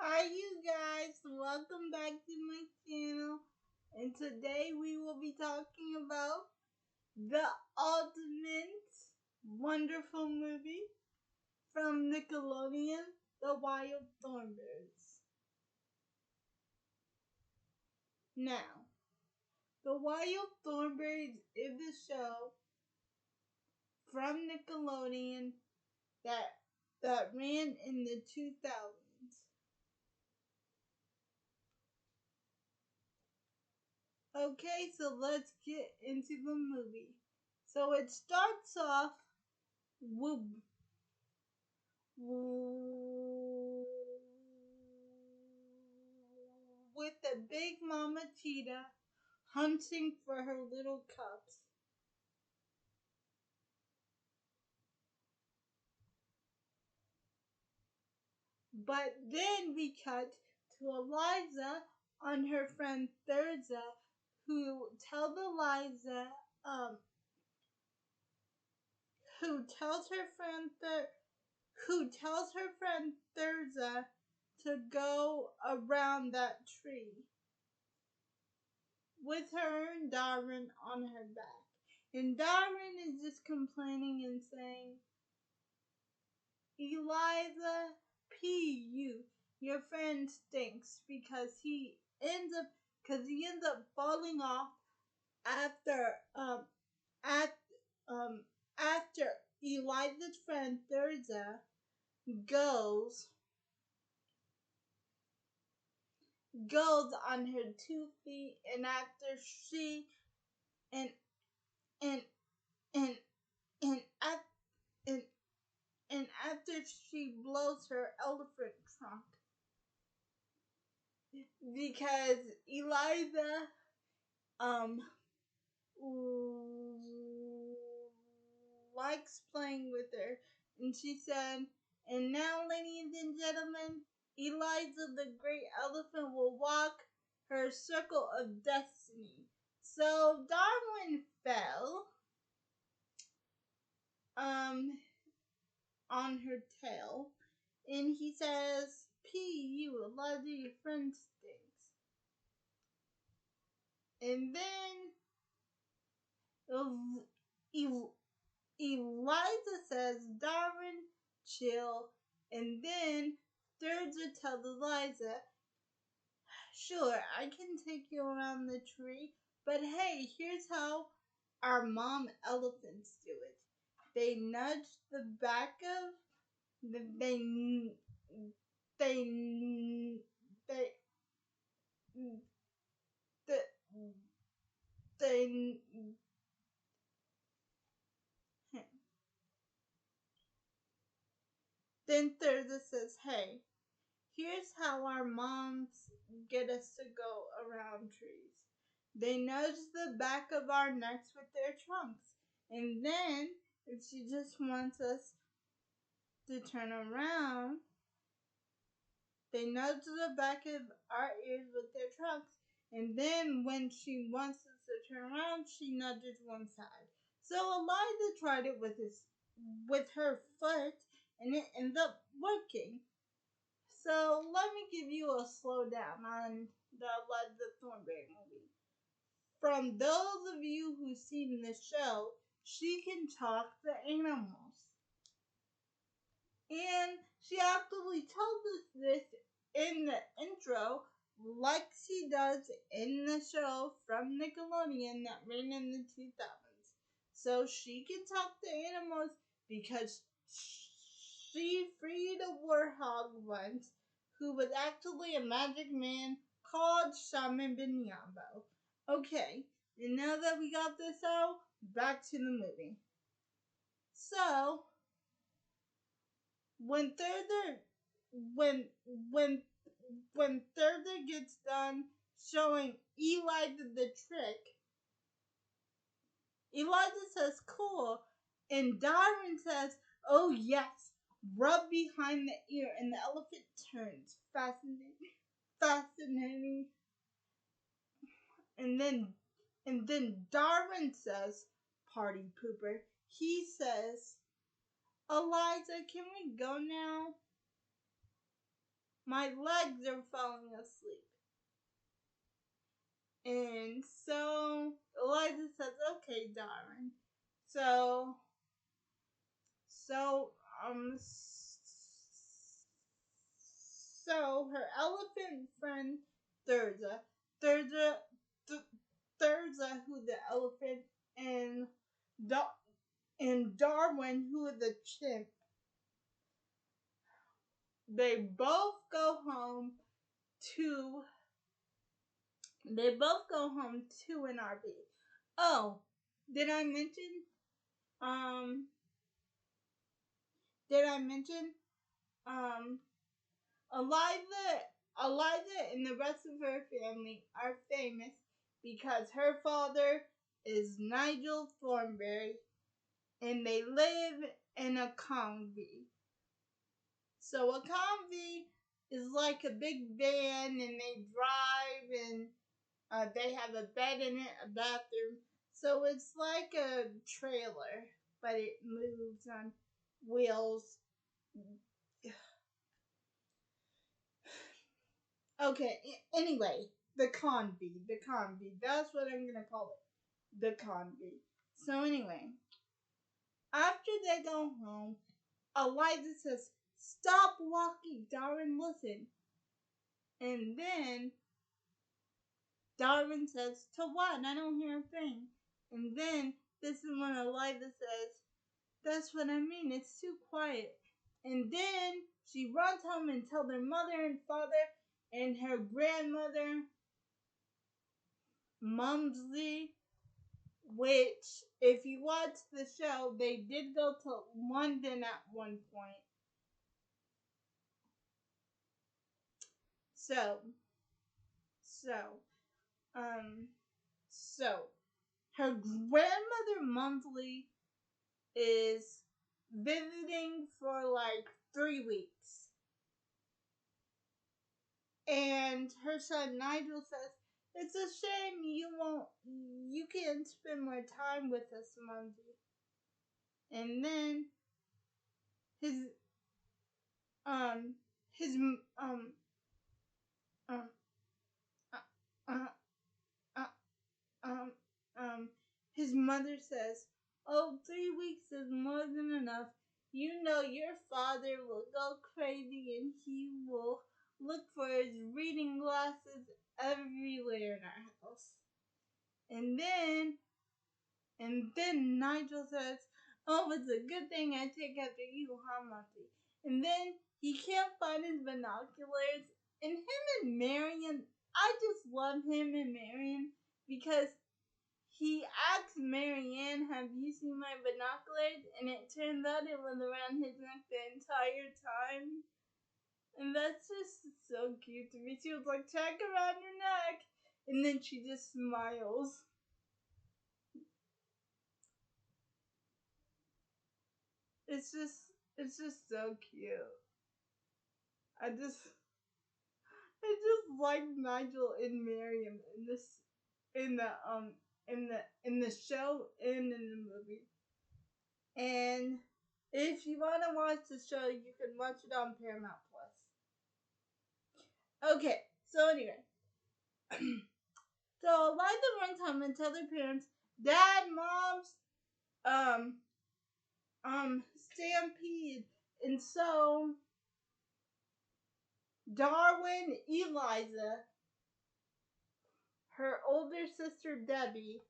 Hi you guys, welcome back to my channel, and today we will be talking about the ultimate wonderful movie from Nickelodeon, The WILD Thornberries. Now, The WILD Thornberries is a show from Nickelodeon that ran in the 2000s. Okay, so let's get into the movie. So it starts off with a big mama cheetah hunting for her little cubs. But then we cut to Eliza on her friend Thurza, who tells Eliza, who tells her friend Thurza to go around that tree with her and Darwin on her back. And Darwin is just complaining and saying, Eliza, your friend stinks because he ends up falling off after at after Eliza's friend Thurza goes on her 2 feet, and after she and and and and at and after she blows her elephant trunk because Eliza likes playing with her, and she said, "And now, ladies and gentlemen, Eliza the great elephant will walk her circle of destiny." So Darwin fell on her tail, and he says, Eliza, your friend stinks. And then Eliza says, Darwin, chill. And then Thurza tells Eliza, sure, I can take you around the tree, but hey, here's how our mom elephants do it. They nudge the back of they they they they then Thurza says, hey, here's how our moms get us to go around trees. They nudge the back of our necks with their trunks. And then, if she just wants us to turn around, they nudge the back of our ears with their trunks. And then, when she wants us to turn around, she nudges one side. So Eliza tried it with her foot, and it ended up working. So let me give you a slowdown on the Thornberry movie. From those of you who've seen the show, she can talk to animals. And she actually told us this in the intro, like she does in the show from Nickelodeon that ran in the 2000s. So she can talk to animals because she freed a warthog once who was actually a magic man called Shaman Binyambo. Okay, and now that we got this out, back to the movie. So, when Thurza gets done showing Eliza the trick, Eliza says, cool, and Darwin says, oh yes, rub behind the ear, and the elephant turns. Fascinating. And then Darwin says, party pooper. He says, Eliza, can we go now? My legs are falling asleep. And so Eliza says, okay, Darwin. So, so, um, so her elephant friend Thurza, Thurza, Thurza, who the elephant, and Darwin, who the chimp, they both go home to an RV. Oh, did I mention? Um, did I mention? Um, Eliza and the rest of her family are famous because her father is Nigel Thornberry, and they live in a convy. So a convy is like a big van, and they drive, and they have a bed in it, a bathroom. So it's like a trailer, but it moves on wheels. Okay, anyway, the convy. That's what I'm gonna call it. The convy. So anyway, after they go home, Eliza says, "Stop walking, Darwin, listen." And then Darwin says, "To what? I don't hear a thing." And then this is when Eliza says, "That's what I mean, it's too quiet." And then she runs home and tells her mother and father and her grandmother, Mumsley, which, if you watch the show, they did go to London at one point. So, so, um, so, her grandmother Mumsley is visiting for like 3 weeks. And her son Nigel says, "It's a shame you can't spend more time with us, Mumsy." And then his, um, his, um, um, uh, uh, um, his mother says, "Oh, 3 weeks is more than enough. You know your father will go crazy and he will look for his reading glasses everywhere in our house." And then Nigel says, "Oh, it's a good thing I take after you, huh, Muffy?" And then he can't find his binoculars. And him and Marion, I just love him and Marion because he asked Marianne, "Have you seen my binoculars?" And it turns out it was around his neck the entire time. And that's just so cute to me. She was like, "Check around your neck." And then she just smiles. It's just so cute. I just like Nigel and Miriam in the show and in the movie. And if you want to watch the show, you can watch it on Paramount Plus. Okay, so anyway, so Eliza runs home and tells her parents, "Dad, Mom's stampede," and so Darwin, Eliza, her older sister Debbie,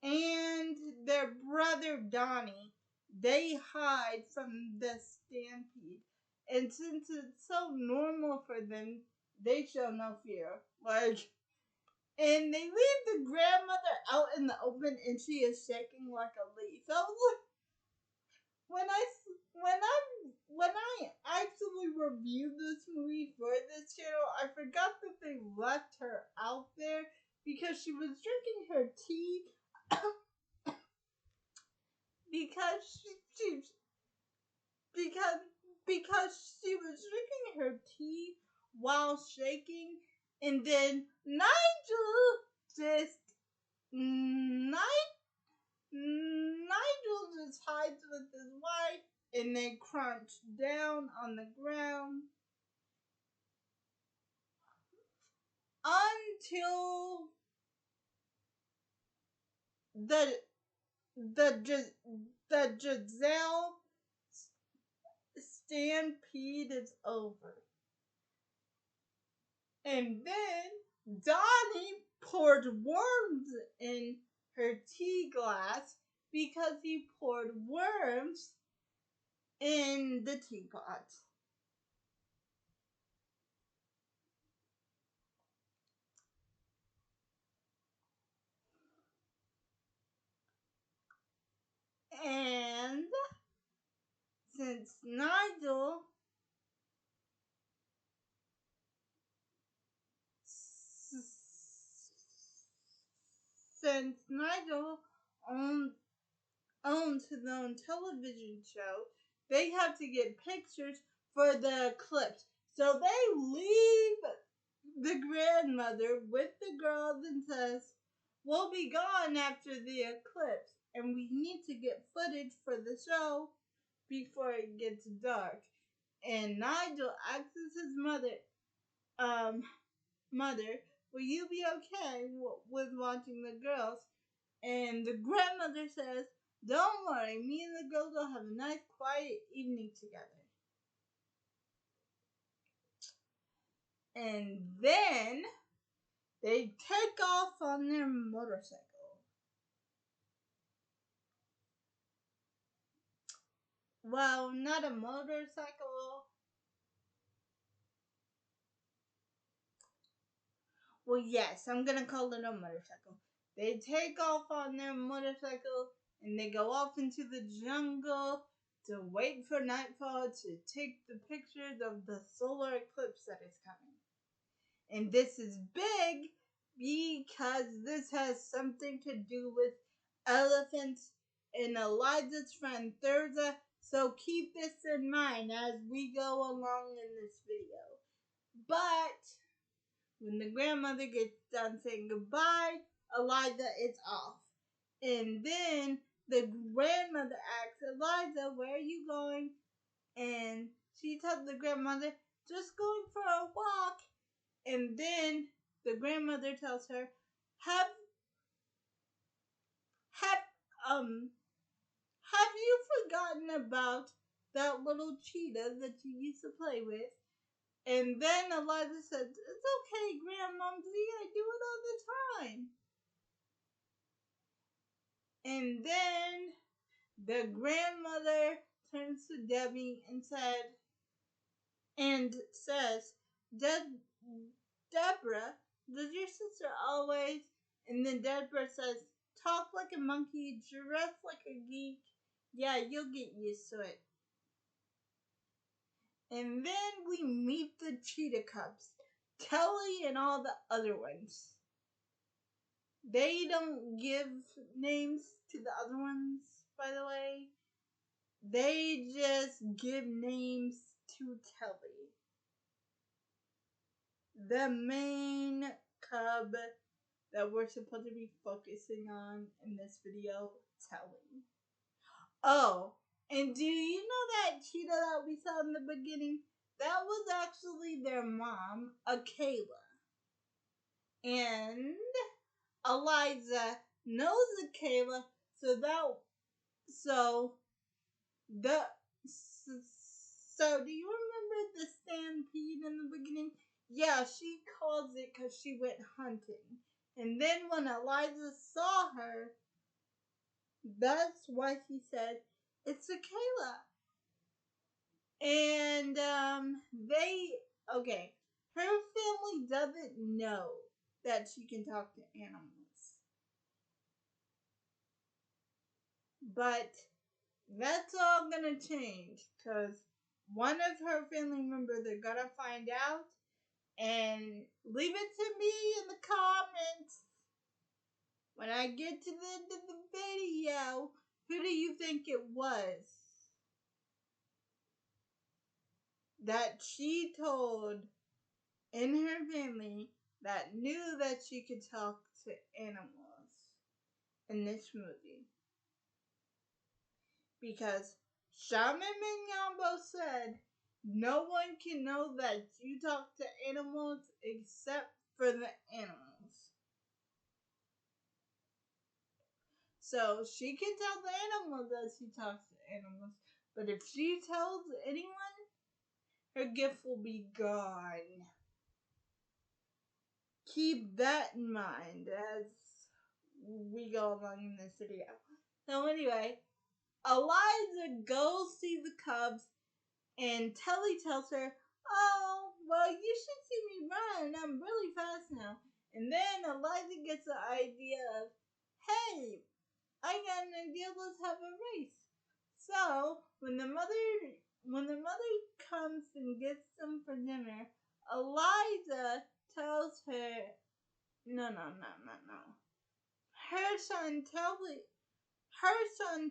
and their brother Donnie, they hide from the stampede. And since it's so normal for them, they show no fear. And they leave the grandmother out in the open, and she is shaking like a leaf. I was like, when I actually reviewed this movie for this channel, I forgot that they left her out there because she was drinking her tea because she was drinking her tea while shaking, and then Nigel just hides with his wife, and they crunch down on the ground. until the the Giselle stampede is over. And then Donnie poured worms in her tea glass because he poured worms in the teapot. And since Nigel since Nigel owned owns his own television show, they have to get pictures for the eclipse. So they leave the grandmother with the girls and says, "We'll be gone after the eclipse, and we need to get footage for the show before it gets dark." And Nigel asks his mother, "Will you be okay with watching the girls?" And the grandmother says, "Don't worry, me and the girls will have a nice quiet evening together." And then they take off on their motorcycle. Well, not a motorcycle. Well, yes, I'm gonna call it a motorcycle. They take off on their motorcycle and they go off into the jungle to wait for nightfall to take the pictures of the solar eclipse that is coming. And this is big because this has something to do with elephants and Elijah's friend Thurza. So keep this in mind as we go along in this video. But when the grandmother gets done saying goodbye, Elijah is off. And then the grandmother asks Elijah, "Where are you going?" And she tells the grandmother, "Just going for a walk." And then the grandmother tells her, have have um have you forgotten about that little cheetah that you used to play with?" And then Eliza said, "It's okay, Grandmomsy, I do it all the time." And then the grandmother turns to Debbie and says, "Deborah, does your sister always?" And then Deborah says, "Talk like a monkey, dress like a geek. Yeah, you'll get used to it." And then we meet the cheetah cubs, Kelly and all the other ones. They don't give names to the other ones, by the way. They just give names to Kelly, the main cub that we're supposed to be focusing on in this video, Kelly. Oh, and do you know that cheetah that we saw in the beginning? That was actually their mom, Akela. And Eliza knows Akela, so the so do you remember the stampede in the beginning? Yeah, she calls it because she went hunting. And then when Eliza saw her, that's why he said, "It's Akela." And her family doesn't know that she can talk to animals. But that's all gonna change because one of her family members are gonna find out, and leave it to me in the comments when I get to the end of the video. Who do you think it was that she told in her family that knew that she could talk to animals in this movie? Because Shaman Minyambo said no one can know that you talk to animals except for the animals. So she can tell the animals that she talks to animals, but if she tells anyone, her gift will be gone. Keep that in mind as we go along in this video. So anyway, Eliza goes see the cubs, and Telly tells her, "Oh, well, you should see me run. I'm really fast now." And then Eliza gets the idea of, "Hey, I got an idea. Let's have a race." So when the mother comes and gets them for dinner, Eliza tells her, "No, no, no, no, no." Her son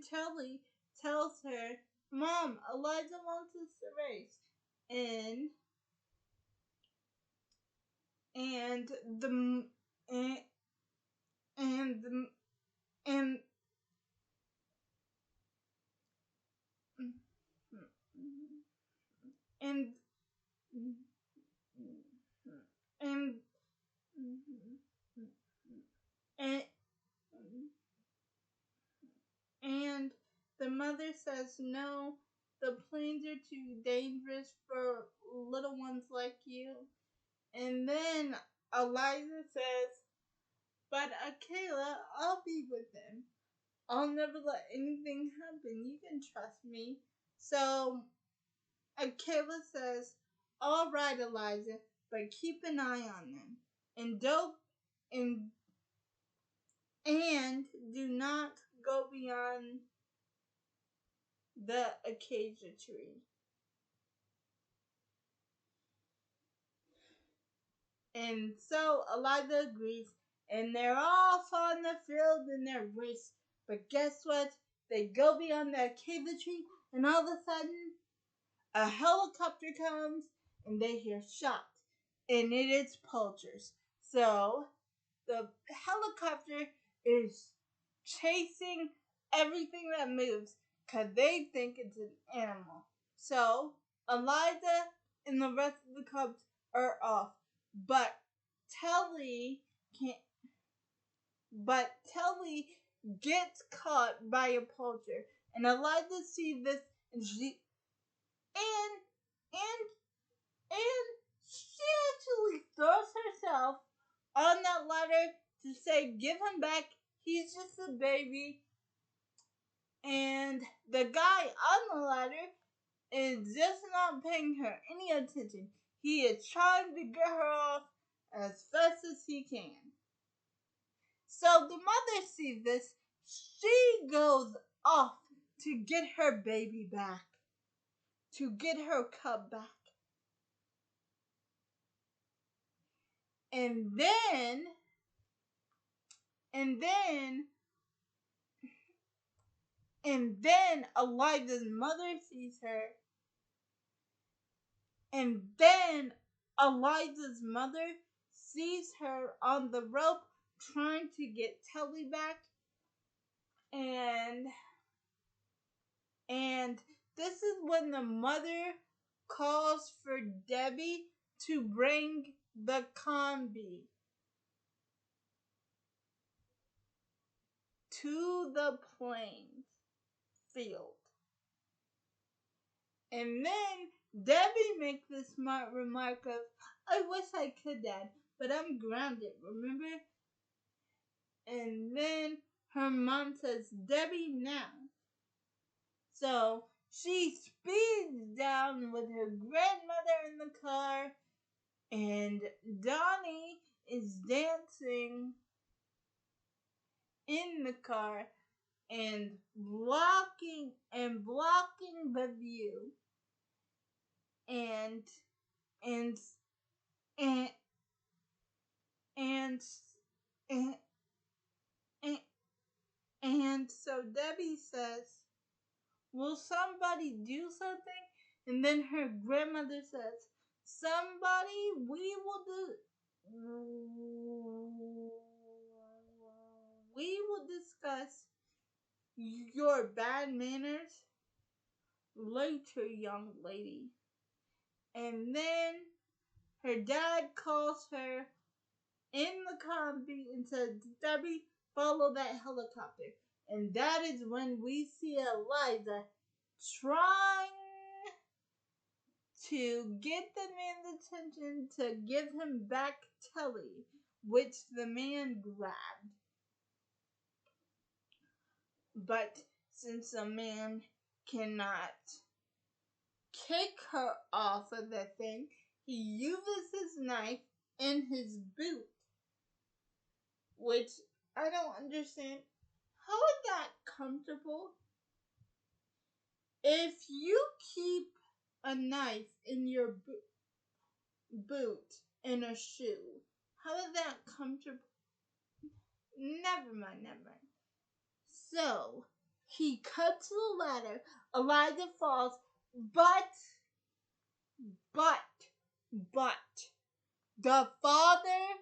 Telly tells her, "Mom, Eliza wants us to race," and the and and the and and and and and the mother says, "No, the plains are too dangerous for little ones like you." And then Eliza says, "But Kayla, I'll be with them. I'll never let anything happen. You can trust me." So Kayla says, "All right, Eliza, but keep an eye on them, and don't and do not go beyond the acacia tree." And so Eliza agrees, and they're off on the field in their race. But guess what? They go beyond the acacia tree, and all of a sudden, a helicopter comes, and they hear shots, and it is poachers. So the helicopter is chasing everything that moves because they think it's an animal. So Eliza and the rest of the cubs are off, but Telly can't. But Telly gets caught by a poacher, and Eliza sees this, and and and and she actually throws herself on that ladder to say, "Give him back. He's just a baby." And the guy on the ladder is just not paying her any attention. He is trying to get her off as fast as he can. So the mother sees this. She goes off to get her baby back, to get her cub back. And then Eliza's mother sees her. And then Eliza's mother sees her on the rope trying to get Telly back. And this is when the mother calls for Debbie to bring the combi to the plains field. And then Debbie makes the smart remark of, "I wish I could, Dad, but I'm grounded, remember?" And then her mom says, "Debbie, now." So she speeds down with her grandmother in the car, and Donnie is dancing in the car and blocking the view, and and and and and and, and so Debbie says, "Will somebody do something?" And then her grandmother says, "Somebody, we will discuss your bad manners later, young lady." And then her dad calls her in the combi and said, Debbie, follow that helicopter. And that is when we see Eliza trying to get the man's attention to give him back Telly, which the man grabbed. But since the man cannot kick her off of the thing, he uses his knife in his boot, which I don't understand. How is that comfortable? If you keep a knife in your boot in a shoe, how is that comfortable? Never mind. So, he cuts the ladder, Eliza falls, but, the father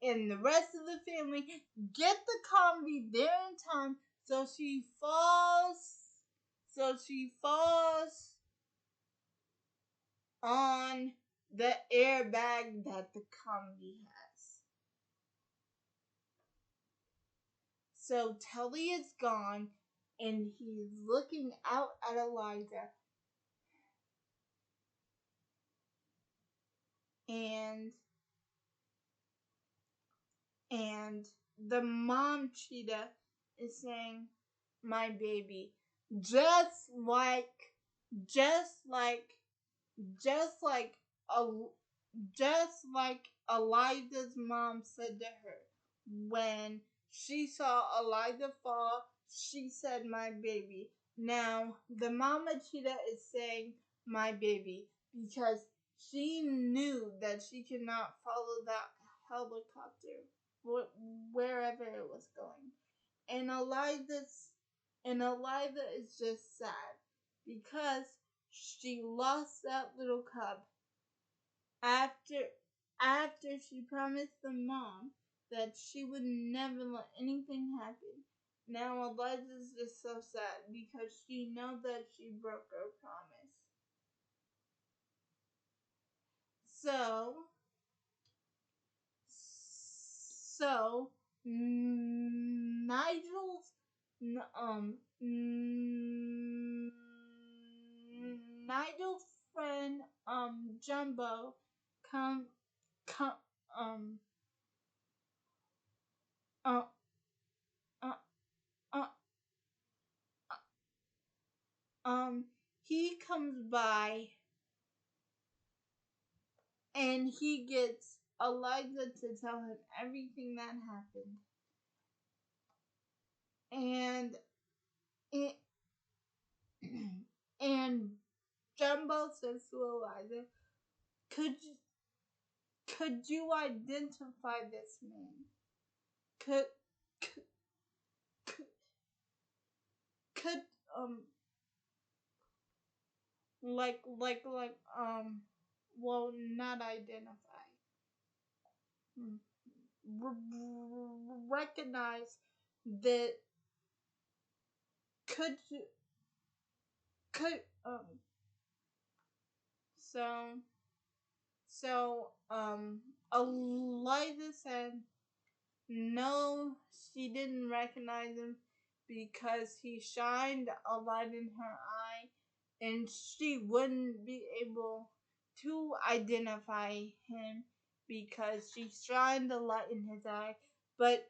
and the rest of the family get the combi there in time, so she falls on the airbag that the combi has. So Telly is gone, and he's looking out at Eliza. And the mom cheetah is saying, my baby, just like Eliza's mom said to her when she saw Eliza fall. She said, my baby. Now the mama cheetah is saying, my baby, because she knew that she could not follow that helicopter wherever it was going. And Eliza is just sad because she lost that little cub after she promised the mom that she would never let anything happen. Now Eliza's just so sad because she knows that she broke her promise. So Nigel's friend Jumbo come uh, uh, uh, he comes by and he gets Eliza to tell him everything that happened. And Jumbo says to Eliza, could you identify this man? Could well, not identify. Recognize that Eliza said no, she didn't recognize him because he shined a light in her eye and she wouldn't be able to identify him because she shined the light in his eye. But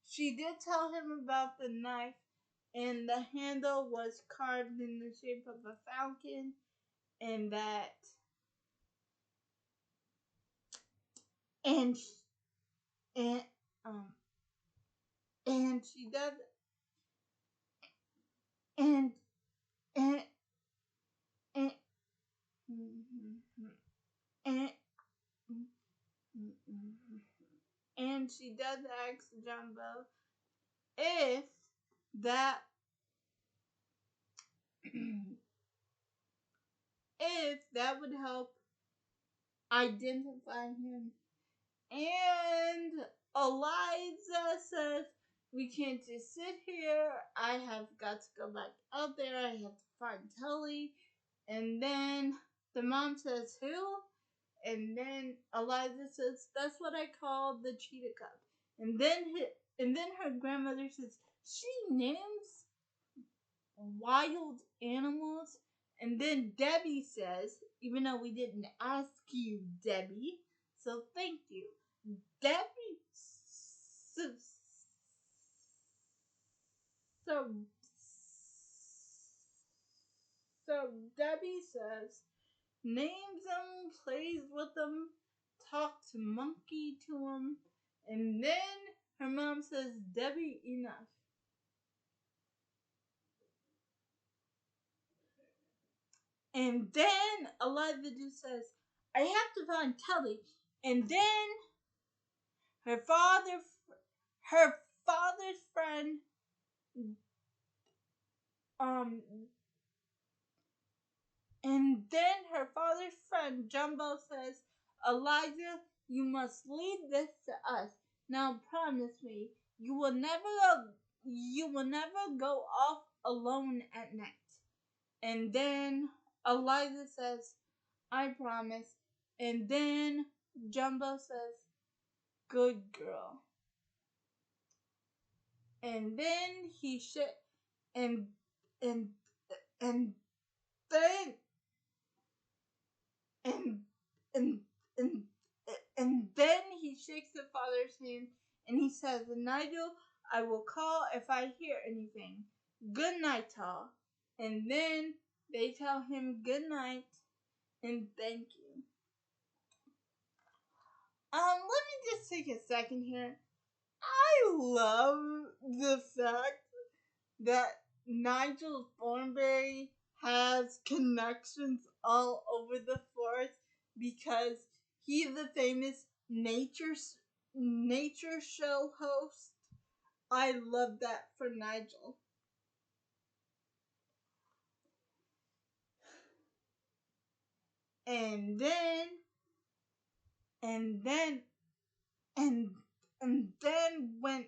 she did tell him about the knife, and the handle was carved in the shape of a falcon, and that and she does and and and and and she does ask Jumbo if that would help identify him. And Eliza says, we can't just sit here. I have got to go back out there. I have to find Telly. And then the mom says, who? And then Eliza says, "That's what I call the cheetah cub." And then her grandmother says, "She names wild animals." And then Debbie says, even though we didn't ask you, Debbie, so thank you. Debbie, so, so, so Debbie says, names them, plays with them, talks monkey to them, and then her mom says, "Debbie, enough." And then Eliza just says, "I have to find Kelly." And then her father, her father's friend, um, and then her father's friend Jumbo says, "Eliza, you must leave this to us. Now promise me you will never go off alone at night." And then Eliza says, "I promise." And then Jumbo says, "Good girl." And then he and and and then and and and and then he shakes the father's hand and he says, "Nigel, I will call if I hear anything. Good night, all." And then they tell him good night and thank you. Let me just take a second here. I love the fact that Nigel Thornberry has connections all over the forest because he's the famous nature show host. I love that for Nigel. And then and then and and then when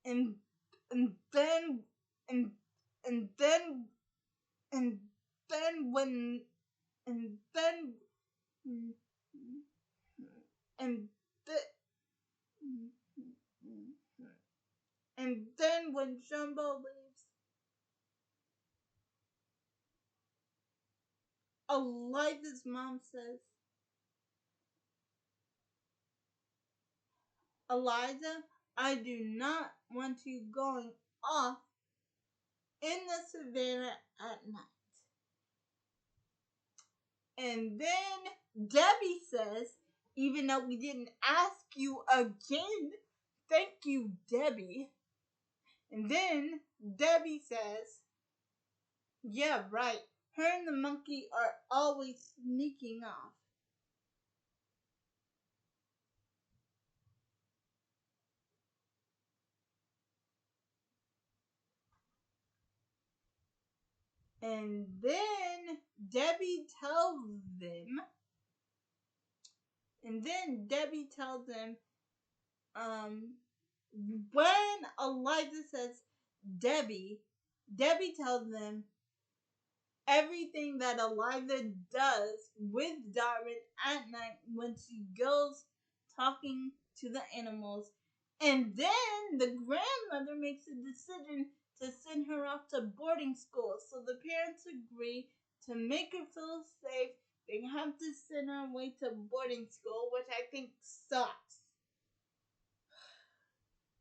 and and then and and then and then when and then and th- and then when Jumbo leaves, Eliza's mom says, "Eliza, I do not want you going off in the savannah at night." And then Debbie says, even though we didn't ask you again, thank you, Debbie. And then Debbie says, "Yeah, right. Her and the monkey are always sneaking off." And then Debbie tells them, when Eliza says Debbie, Debbie tells them everything that Eliza does with Darwin at night when she goes talking to the animals. And then the grandmother makes a decision to send her off to boarding school. So the parents agree to make her feel safe. They have to send her away to boarding school, which I think sucks.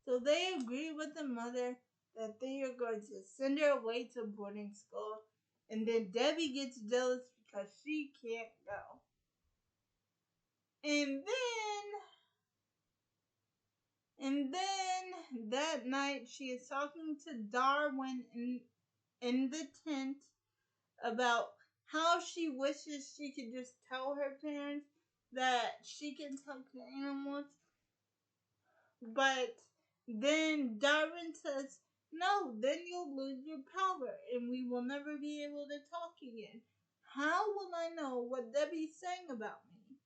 So they agree with the mother that they are going to send her away to boarding school. And then Debbie gets jealous because she can't go. And then that night she is talking to Darwin in the tent about how she wishes she could just tell her parents that she can talk to animals. But then Darwin says, "No, then you'll lose your power and we will never be able to talk again. How will I know what Debbie's saying about me?"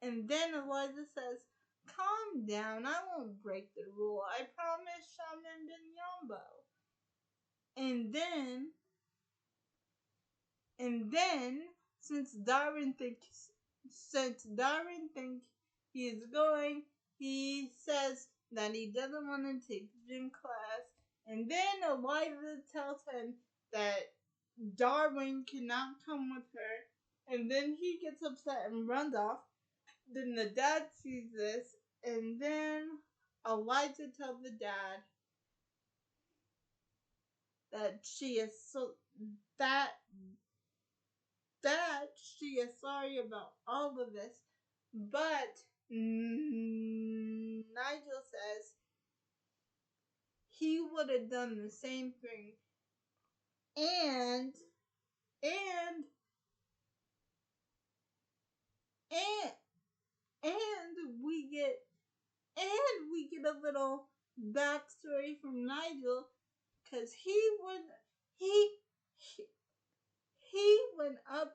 And then Eliza says, "Calm down, I won't break the rule. I promise, Shaman and Yombo." And then since Darwin thinks he is going, he says that he doesn't want to take gym class. And then Eliza tells him that Darwin cannot come with her. And then he gets upset and runs off. Then the dad sees this. And then Eliza tells the dad that she is sorry about all of this, but Nigel says he would have done the same thing, and and and we get a little backstory from Nigel, because he he went up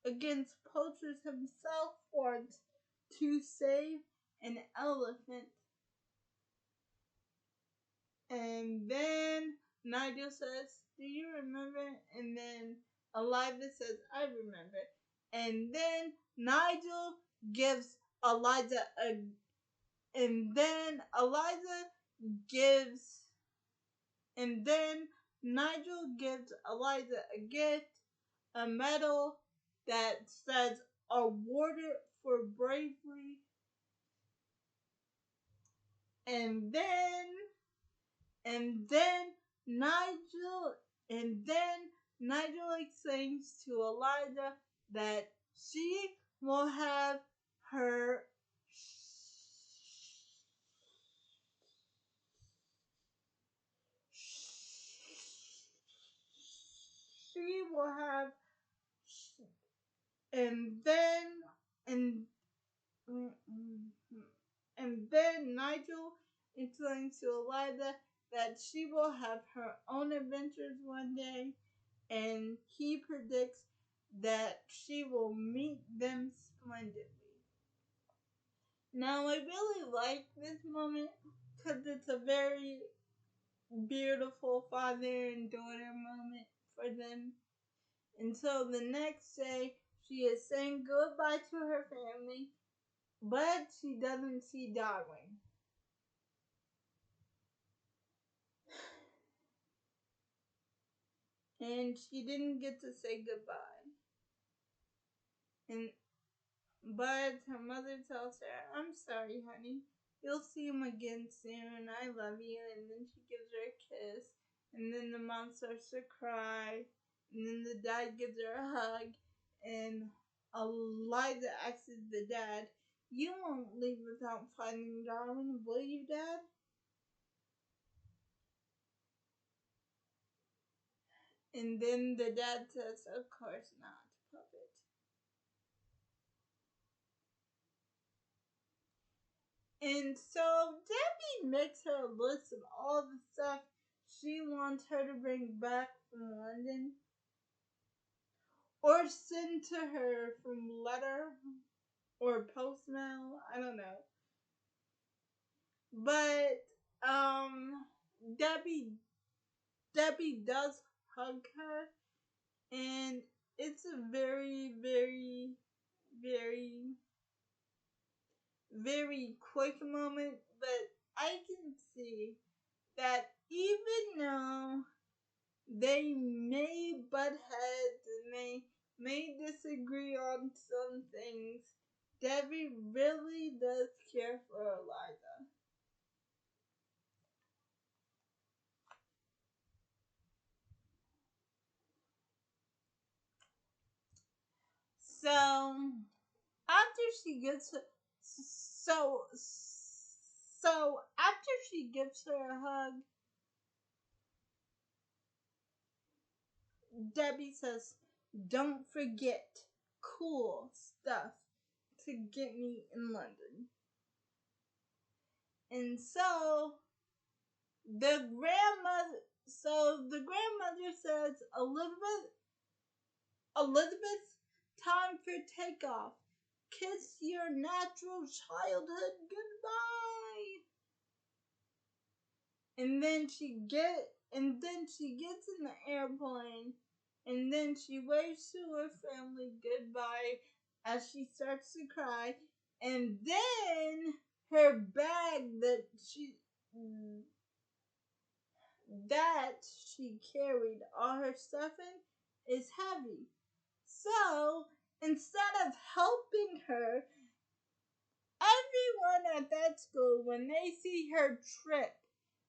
against poachers himself once to save an elephant. And then Nigel says, "Do you remember?" And then Eliza says, "I remember." And then Nigel gives Eliza a and then Eliza gives and then Nigel gives Eliza a gift, a medal that says awarded for bravery. And then Nigel explains to Eliza that she will have her she will have and then Nigel explains to Eliza that she will have her own adventures one day, and he predicts that she will meet them splendidly. Now, I really like this moment because it's a very beautiful father and daughter moment for them. And so the next day, she is saying goodbye to her family, but she doesn't see Darwin. And she didn't get to say goodbye. But her mother tells her, "I'm sorry, honey. You'll see him again soon. I love you." And then she gives her a kiss. And then the mom starts to cry. And then the dad gives her a hug. And Eliza asks the dad, "You won't leave without finding Darwin, will you, Dad?" And then the dad says, "Of course not, puppet." And so Debbie makes her a list of all the stuff she wants her to bring back from London, or send to her from letter or post mail. I don't know. But Debbie does hug her, and it's a very, very, very, very quick moment, but I can see that even though they may butt heads and they may disagree on some things, Debbie really does care for Eliza. So after she gets after she gives her a hug, Debbie says, "Don't forget cool stuff to get me in London." And so the grandmother says, Elizabeth, time for takeoff. Kiss your natural childhood goodbye." And then she gets in the airplane, And then she waves to her family goodbye as she starts to cry. And then her bag that she carried all her stuff in is heavy. So instead of helping her, everyone at that school, when they see her trip,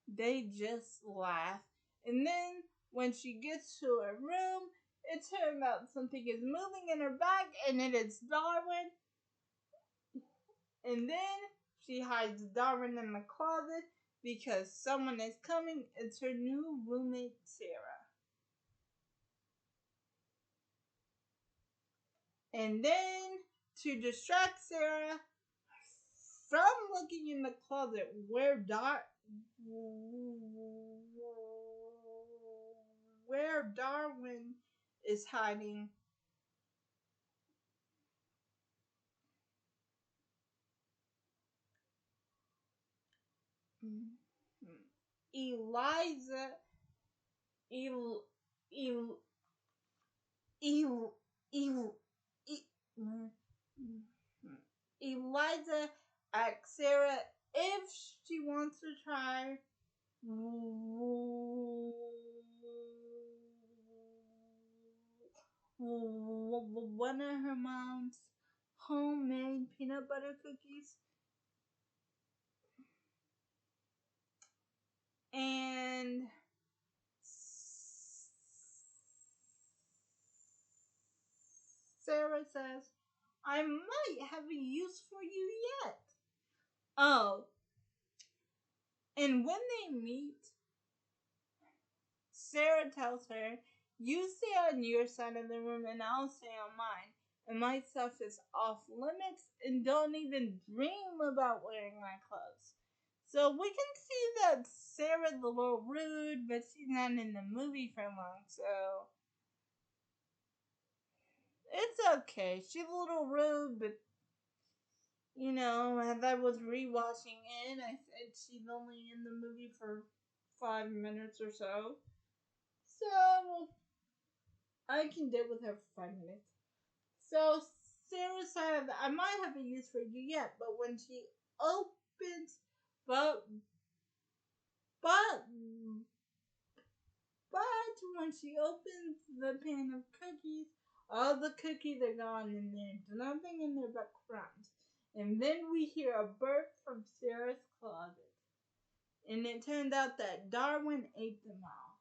they just laugh. And then when she gets to her room, it turns out something is moving in her bag, and it is Darwin. And then she hides Darwin in the closet because someone is coming. It's her new roommate, Sarah. And then, to distract Sarah from looking in the closet where Darwin is hiding, Eliza El, El, El, El, El, Eliza asks Sarah if she wants to try one of her mom's homemade peanut butter cookies. And Sarah says, I might have a use for you yet. Oh, and when they meet, Sarah tells her, you stay on your side of the room and I'll stay on mine. And my stuff is off limits and don't even dream about wearing my clothes. So we can see that Sarah's a little rude, but she's not in the movie for long, so it's okay. She's a little rude, but as I was rewatching it, I said she's only in the movie for 5 minutes or so. So I can deal with her for 5 minutes. So Sarah said, I might have a use for you yet, but when she opens, but when she opens the pan of cookies, all the cookies are gone and there's nothing in there but crumbs. And then we hear a burp from Sarah's closet. And it turned out that Darwin ate them all.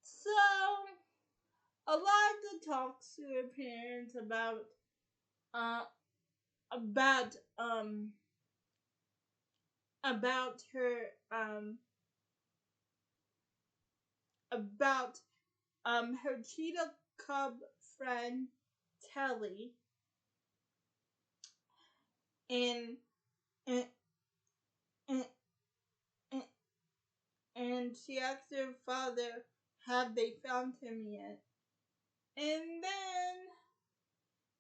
So Eliza talks to her parents about her cheetah cub friend Telly, and and and, and she asked her father, have they found him yet? And then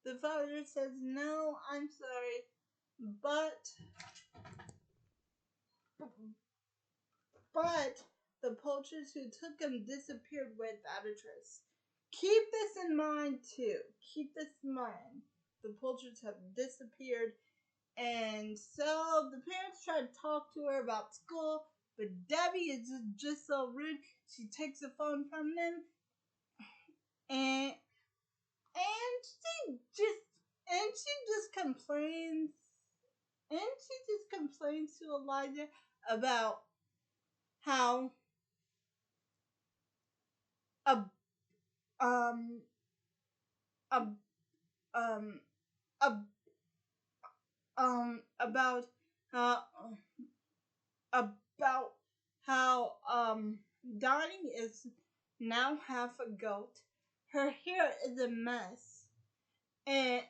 the father says, no, I'm sorry, but the poachers who took him disappeared without a trace. Keep this in mind too. Keep this in mind. The poachers have disappeared, and so the parents try to talk to her about school, but Debbie is just so rude. She takes the phone from them, and she just complains, to Elijah about how a um a um a about how about how Donnie is now half a goat. Her hair is a mess, and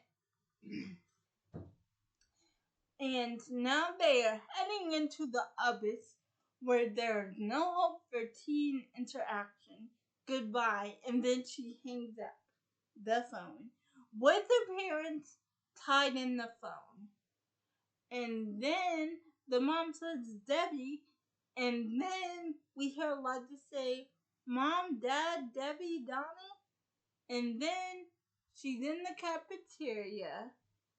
now they are heading into the abyss where there's no hope for teen interaction. Goodbye. And then she hangs up the phone with her parents tied in the phone. And then the mom says Debbie, And then we hear Eliza say, Mom, Dad, Debbie, Donnie. And then she's in the cafeteria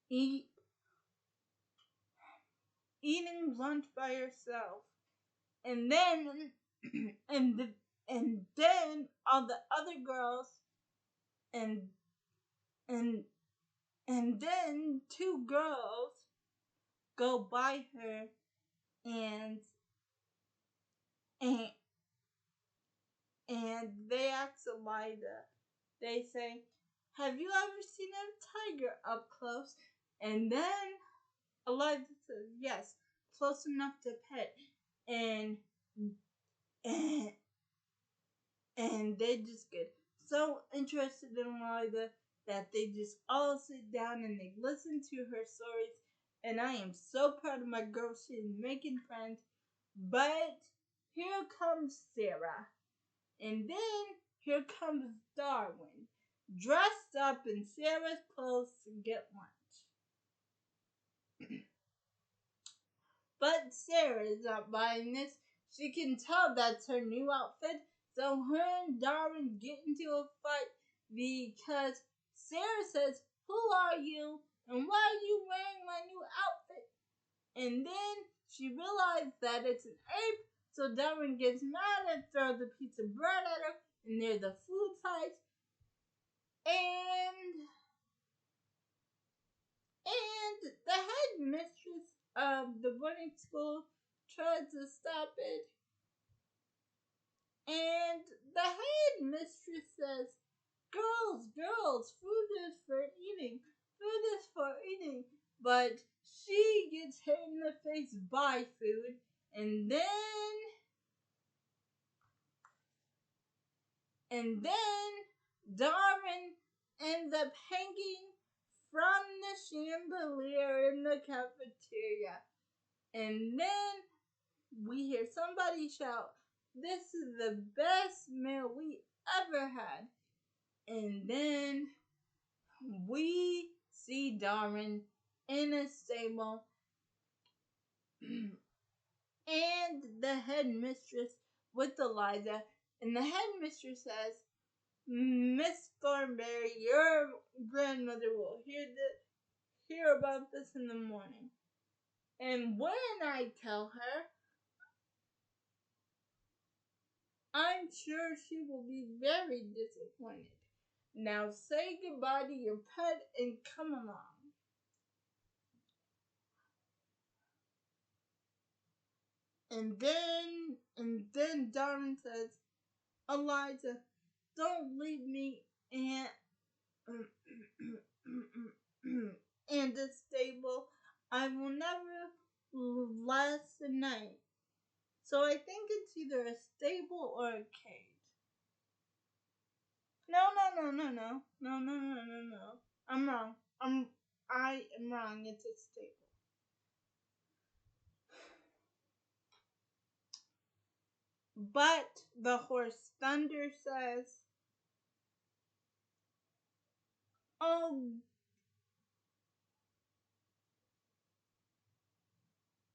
eating lunch by herself. And then and then all the other girls and then two girls go by her and and and they ask Eliza. They say, have you ever seen a tiger up close? And then Eliza says, yes, close enough to pet. And and and they just get so interested in Eliza that they just all sit down and they listen to her stories. And I am so proud of my girl. She's making friends. But here comes Sarah. And then here comes Darwin, dressed up in Sarah's clothes to get lunch. But Sarah is not buying this. She can tell that's her new outfit. So her and Darwin get into a fight because Sarah says, who are you? And why are you wearing my new outfit? And then she realized that it's an ape. So Darwin gets mad and throws a piece of bread at her. And there's a food fight. And the headmistress of the boarding school tries to stop it. And the headmistress says, girls, food is for eating. Food is for eating. But she gets hit in the face by food. And then Darwin ends up hanging from the chandelier in the cafeteria. And then we hear somebody shout, this is the best meal we ever had. And then we see Darwin in a stable and the headmistress with Eliza. And the headmistress says, Miss Thornberry, your grandmother will hear about this in the morning. And when I tell her, I'm sure she will be very disappointed. Now say goodbye to your pet and come along. And then Darwin says, Eliza, don't leave me in the stable. I will never last the night. So I think it's either a stable or a cage. No. I'm wrong. I am wrong. It's a stable. But the horse Thunder says, Oh,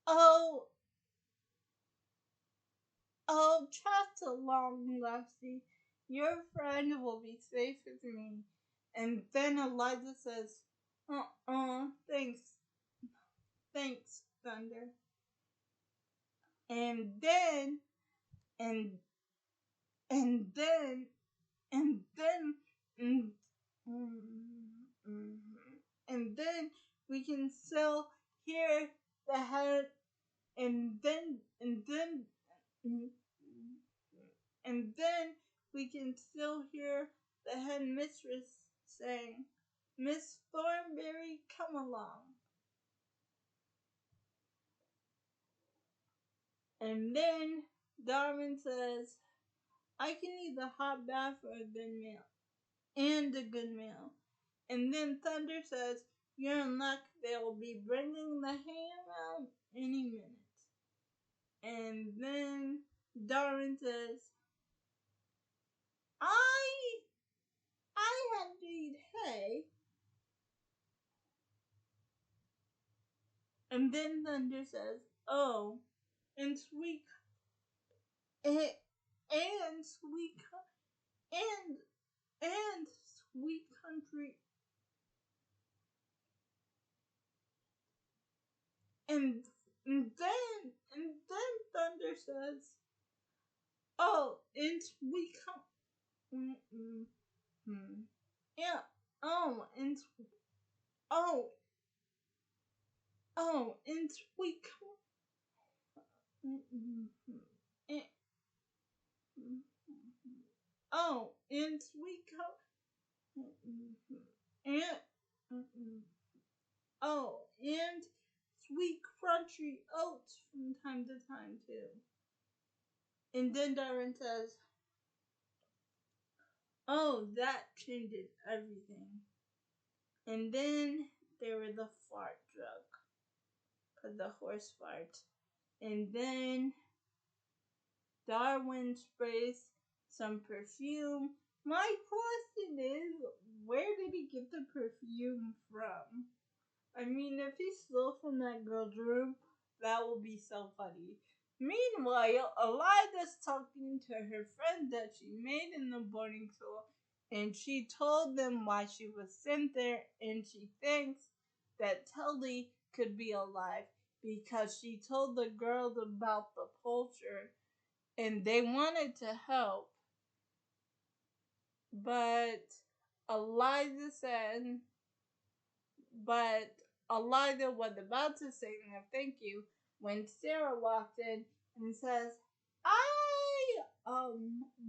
oh, oh, trot along, Lassie. Your friend will be safe with me. And then Eliza says, thanks, Thunder. And then, and then, and then, and, and then we can still hear the head, and then we can still hear the headmistress saying, Miss Thornberry, come along. And then Darwin says, I can eat a hot bath or a good meal. And a good meal. And then Thunder says, you're in luck, they'll be bringing the hay around any minute. And then Darwin says, I had to eat hay. And then Thunder says, oh, and and sweet and sweet country, and then Thunder says, "Oh, and sweet yeah, oh, and oh, oh, and sweet and, oh, and sweet and oh, and sweet crunchy oats from time to time too." And then Darwin says, "Oh, that changes everything." And then there were the fart joke, cause the horse fart. And then Darwin sprays some perfume. My question is, where did he get the perfume from? I mean, if he stole from that girl's room, that will be so funny. Meanwhile, Eliza's talking to her friend that she made in the boarding school, and she told them why she was sent there, and she thinks that Tully could be alive because she told the girls about the poultry, and they wanted to help, but Eliza said, but Eliza was about to say no thank you when Sarah walked in and says,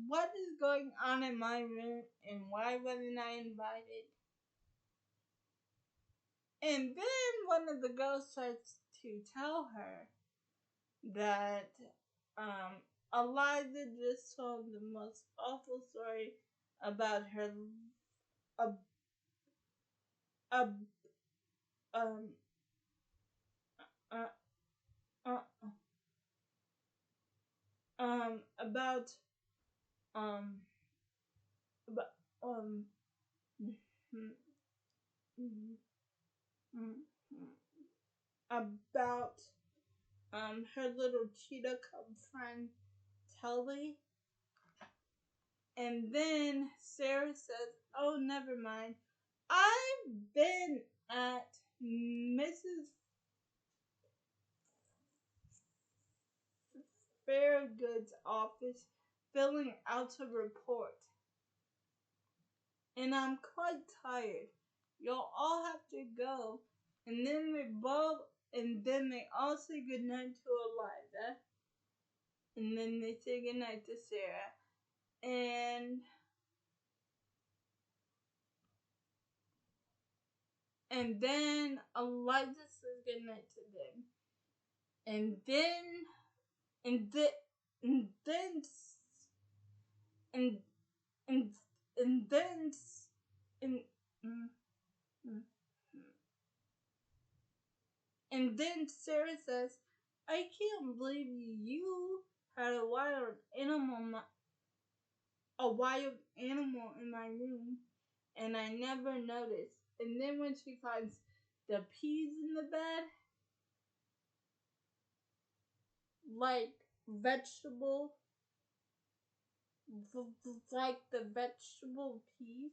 what is going on in my room and why wasn't I invited?" And then one of the girls starts to tell her that Eliza just told the most awful story about her uh, uh, um uh, uh, about um about um about her little cheetah cub friend Telly. And then Sarah says, "Oh, never mind. I've been at Mrs. Fairgood's office filling out a report, and I'm quite tired. You'll all have to go." And then they all say goodnight to Eliza. And then they say goodnight to Sarah. And then Eliza says goodnight to them. And then and then and then and and and then and and then Sarah says, "I can't believe you had a wild animal in my room, and I never noticed." And then when she finds the peas in the bed, like vegetable, like the vegetable peas,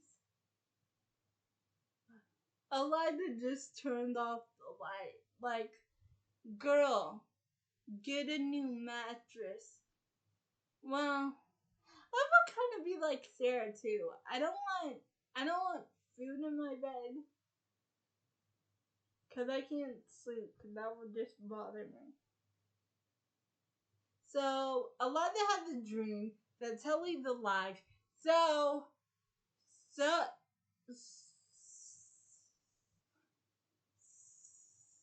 Eliza just turned off the light. Like, girl, get a new mattress. Well, I would kind of be like Sarah too. I don't want food in my bed, cause I can't sleep. Cause that would just bother me. So Eliza has a dream that Telly's alive. So so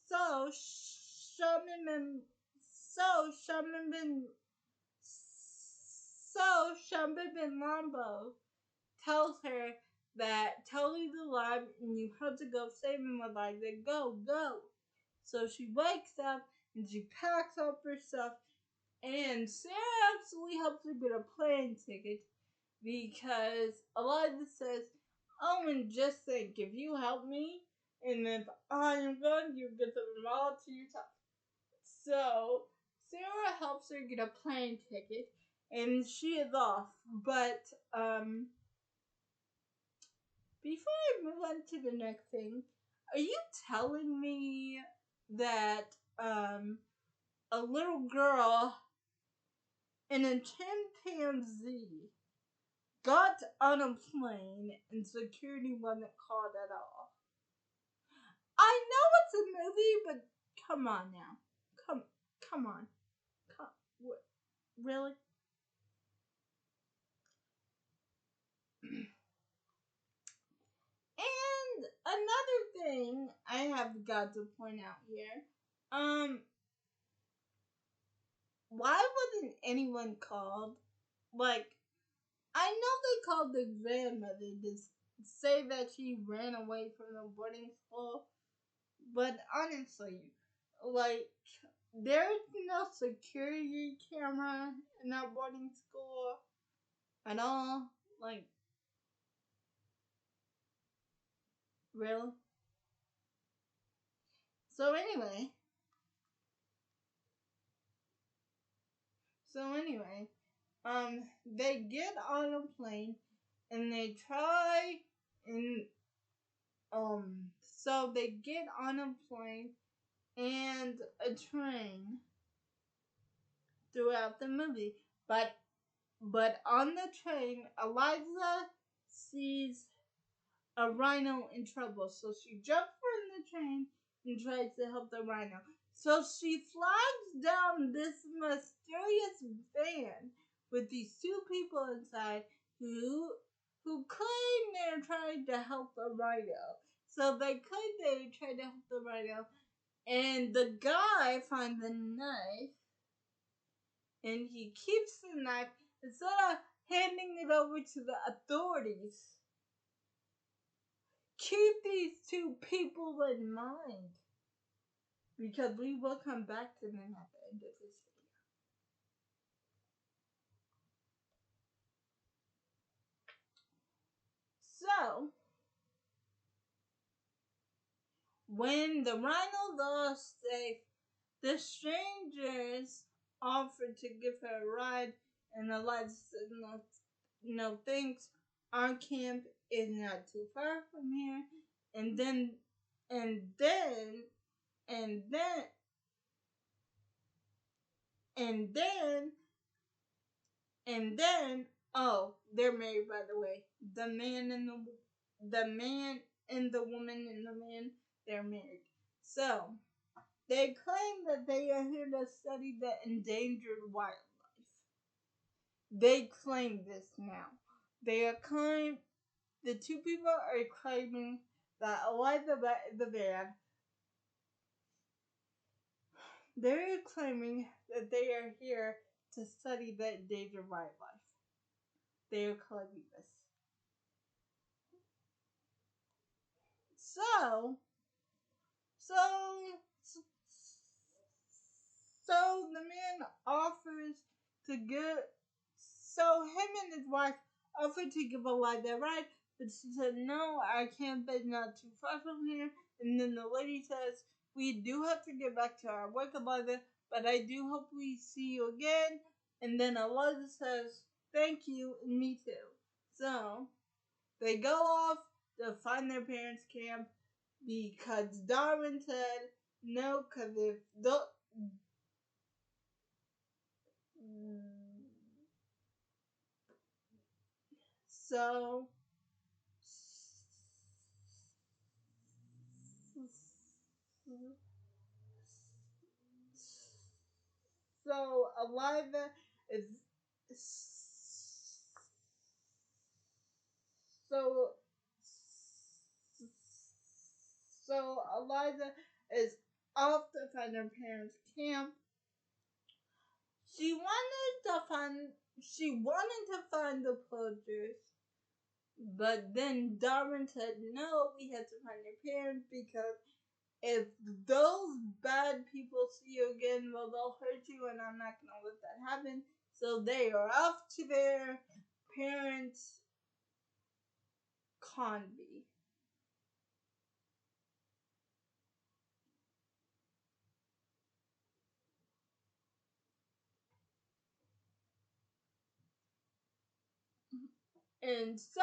so Shaman so Shaman bin so Shaman bin Lambo tells her that Tully's alive and you have to go save him, Eliza. Go, go. So she wakes up and she packs up her stuff, and Sarah absolutely helps her get a plane ticket because Eliza says, "Oh, and just think, if you help me, and if I am gone, you get them all to yourself." So Sarah helps her get a plane ticket, and she is off. But before I move on to the next thing, are you telling me that a little girl and a chimpanzee got on a plane and security wasn't called at all? I know it's a movie, but come on now. Come on. What, really? And another thing I have got to point out here, why wasn't anyone called? Like, I know they called the grandmother to say that she ran away from the boarding school, but honestly, like, there's no security camera in that boarding school at all. Like, really? So anyway, they get on a plane and they try and so they get on a plane and a train throughout the movie, but on the train, Eliza sees a rhino in trouble, so she jumps from the train and tries to help the rhino. So she flags down this mysterious van with these two people inside who claim they're trying to help the rhino. So they claim they're trying to help the rhino, and the guy finds a knife, and he keeps the knife instead of handing it over to the authorities. Keep these two people in mind, because we will come back to them at the end of this video. So, when the rhino lost safe, the strangers offered to give her a ride, and Eliza said, no thanks. Our camp is not too far from here. And then, and then, and then, and then, and then, oh, they're married, by the way. The man and the woman and the man, they're married. So, they claim that they are here to study the endangered wildlife. They claim this now. The two people are claiming that Eliza is the van. They're claiming that they are here to study the endangered wildlife. They are claiming this. So the man offers to give. So him and his wife offered to give Eliza a ride, but she said, "No, I can't. But not too far from here." And then the lady says, "We do have to get back to our work, Eliza, but I do hope we see you again." And then Eliza says, "Thank you, and me too." So they go off to find their parents' camp because Darwin said no, because if the so Eliza is so Eliza is off to find her parents' camp. She wanted to find the poachers, but then Darwin said, "No, we have to find your parents because if those bad people see you again, well, they'll hurt you, and I'm not gonna let that happen." So they are off to their parents' conby. And so,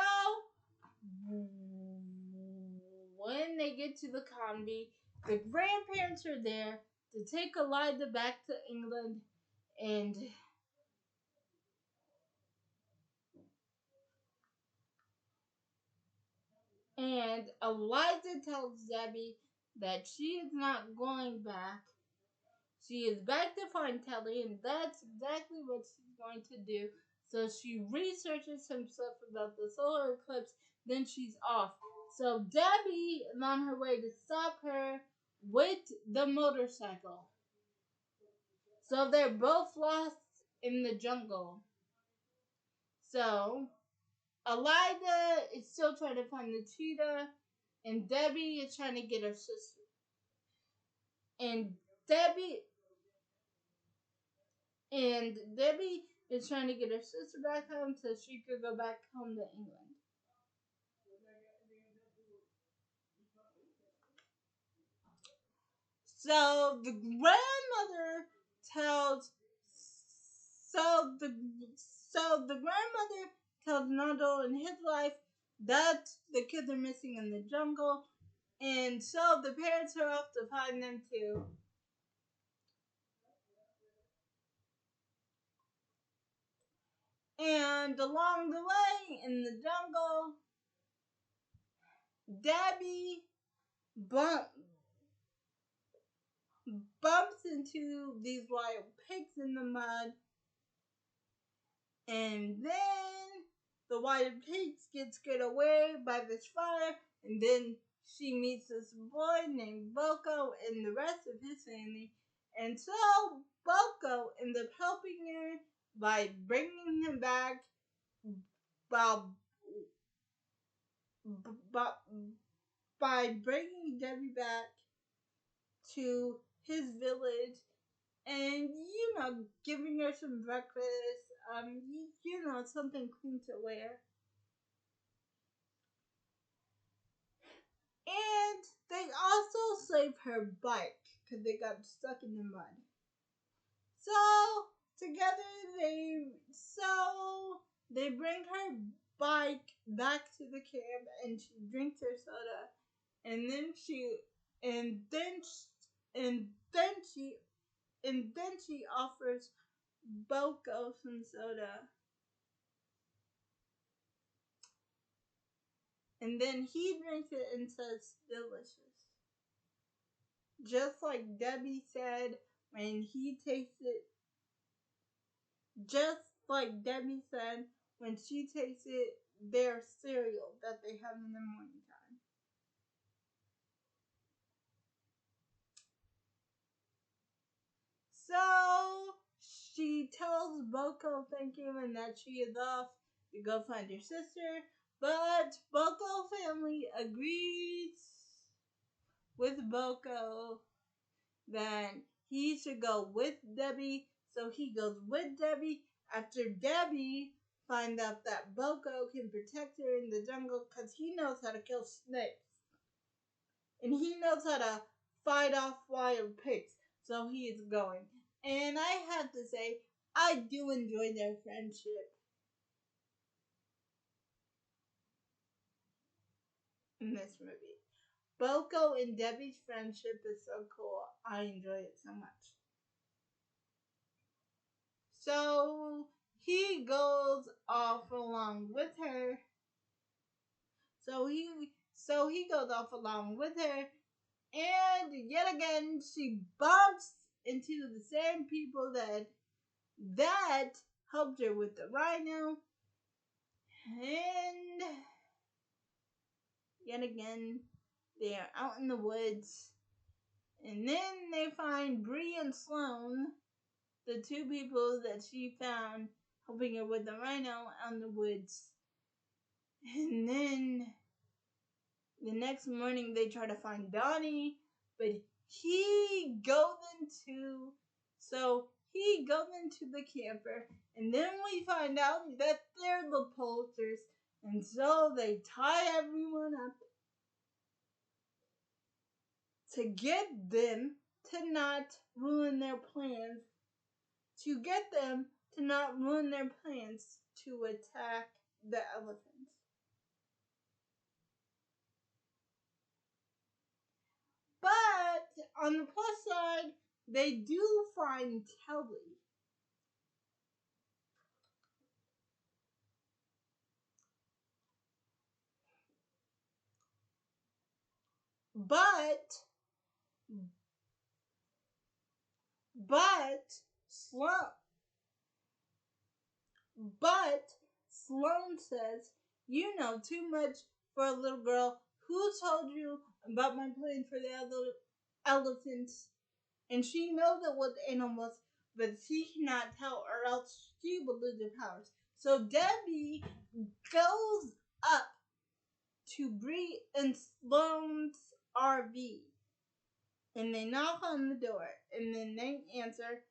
when they get to the convent, the grandparents are there to take Eliza back to England, and Eliza tells Debbie that she is not going back. She is back to find Telly, and that's exactly what she's going to do. So she researches some stuff about the solar eclipse, then she's off. So Debbie is on her way to stop her with the motorcycle. So they're both lost in the jungle. So Eliza is still trying to find the cheetah, and Debbie is trying to get her sister. And Debbie is trying to get her sister back home so she could go back home to England. So the grandmother tells the grandmother tells Nando in his life that the kids are missing in the jungle, and so the parents are off to find them too. And along the way in the jungle, Debbie bumps into these wild pigs in the mud, and then the wild pigs get scared away by this fire, and then she meets this boy named Boko and the rest of his family, and so Boko ends up helping her by bringing him back while by bringing Debbie back to his village, and giving her some breakfast, something clean to wear. And they also save her bike because they got stuck in the mud. So together they bring her bike back to the camp, and she drinks her soda, and then she offers Boko some soda. And then he drinks it and says, delicious. Just like Debbie said when he tasted, just like Debbie said when she tasted their cereal that they have in the morning time. So she tells Boko thank you and that she is off to go find her sister, but Boko family agrees with Boko that he should go with Debbie, so he goes with Debbie after Debbie finds out that Boko can protect her in the jungle because he knows how to kill snakes. And he knows how to fight off wild pigs, so he is going. And I have to say, I do enjoy their friendship in this movie. Boko and Debbie's friendship is so cool. I enjoy it so much. So he goes off along with her. So he goes off along with her, and yet again she bumps into the same people that helped her with the rhino, and yet again they are out in the woods, and then they find Bree and Sloan, the two people that she found helping her with the rhino out in the woods. And then the next morning they try to find Donnie, but he goes into the camper, and then we find out that they're the poachers, and so they tie everyone up to get them to not ruin their plans, to attack the elephants. But on the plus side, they do find Kelly. But Sloan but Sloan says, "You know too much for a little girl. Who told you about my plan for the other elephants?" And she knows it was animals, but she cannot tell, or else she will lose her powers. So Debbie goes up to Bree and Sloan's RV, and they knock on the door, and then they answer,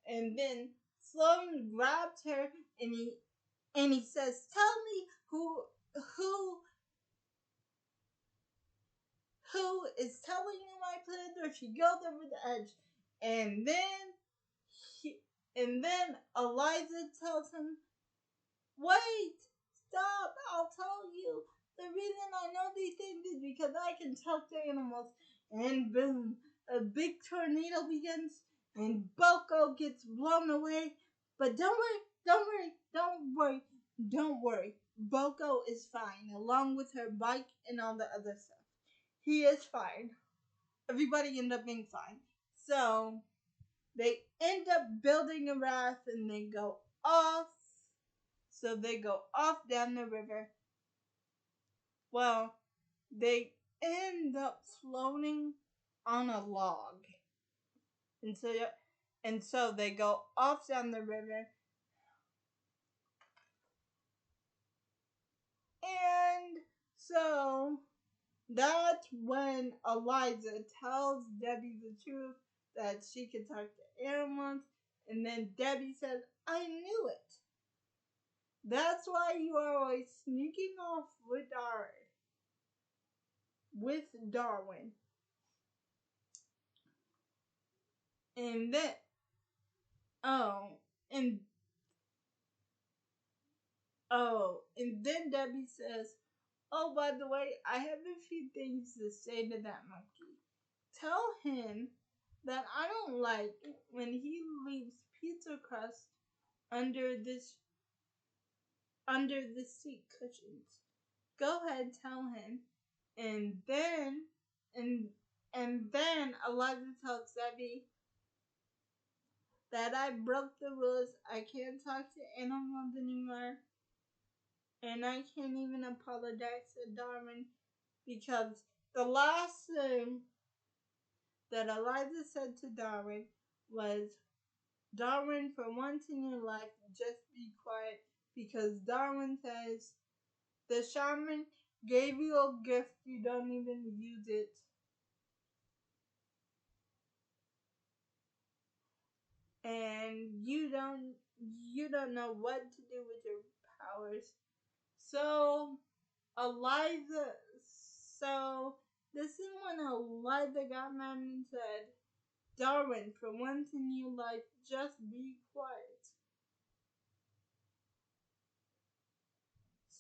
and then Sloan grabs her, and he says, "Tell me who is telling you my plans," or she goes over the edge, and then Eliza tells him, "Wait, stop, I'll tell you. The reason I know these things is because I can talk to animals." And boom, a big tornado begins, and Boko gets blown away. But don't worry. Boko is fine, along with her bike and all the other stuff. He is fine. Everybody ended up being fine. So they end up building a raft, and they go off. So they go off down the river. Well, they end up floating on a log. And so they go off down the river. And so that's when Eliza tells Debbie the truth, that she can talk to animals. And then Debbie says, "I knew it. That's why you are always sneaking off with Darwin." And then, and and then Debbie says, "Oh, by the way, I have a few things to say to that monkey. Tell him that I don't like when he leaves pizza crust under the seat cushions. Go ahead, tell him." And then Eliza tells Debbie that I broke the rules. I can't talk to animals anymore, and I can't even apologize to Darwin, because the last thing that Eliza said to Darwin was, "Darwin, for once in your life, just be quiet," because Darwin says, "The shaman gave you a gift, you don't even use it." And you don't know what to do with your powers. So this is when Eliza got mad and said, "Darwin, for once in your life, just be quiet."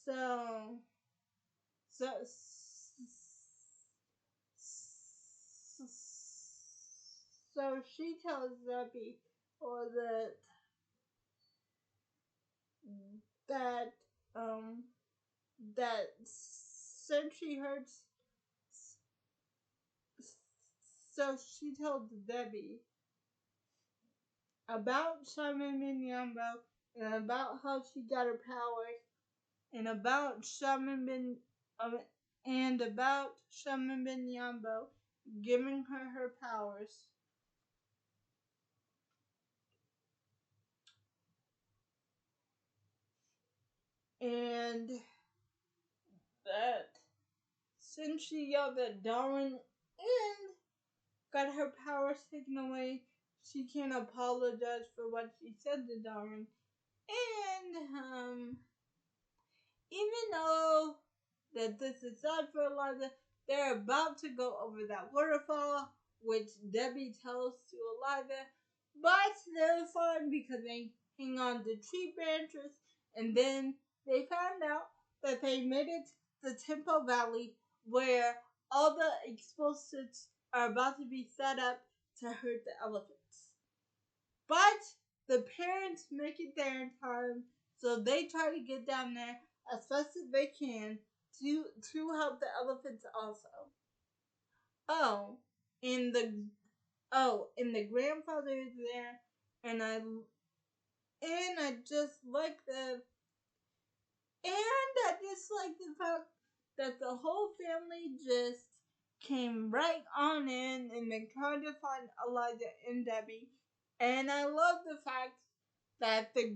So she tells Debbie, or that um that since she heard, so she told Debbie about Shaman Minyambo, and about how she got her powers, and about Shaman Minyambo giving her powers. And that since she yelled at Darwin and got her powers taken away, she can't apologize for what she said to Darwin. And even though that this is sad for Eliza, they're about to go over that waterfall, which Debbie tells to Eliza, but they're fine because they hang on to tree branches, and then they found out that they made it to the Temple Valley where all the explosives are about to be set up to hurt the elephants. But the parents make it there in time, so they try to get down there as fast as they can to help the elephants also. Oh, and the grandfather is there, and I just like the fact that the whole family just came right on in and they tried to find Elijah and Debbie. And I love the fact that the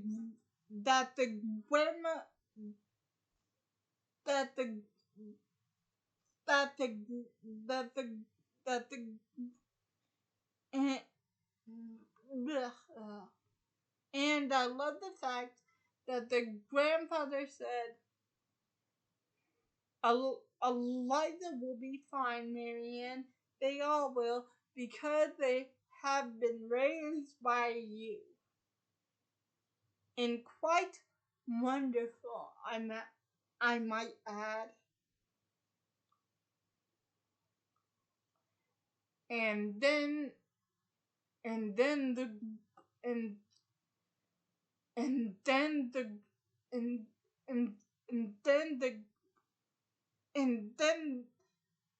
grandma that the that the that the that the and, and I love the fact that the grandfather said Elijah will be fine, Marianne. They all will, because they have been raised by you. And quite wonderful, I might add. And then and then the and and then the and and then the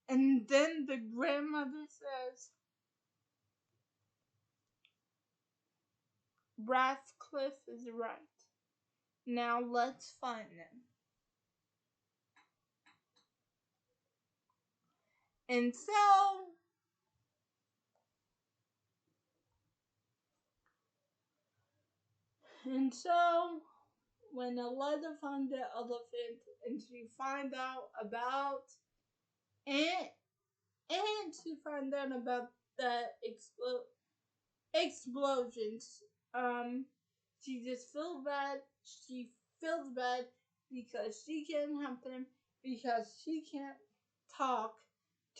and then the grandmother says, Radcliffe is right. Now let's find them. And so when Eliza found the elephant and she found out about and she found out about the explosions, she just feels bad. She feels bad because she can't help them, because she can't talk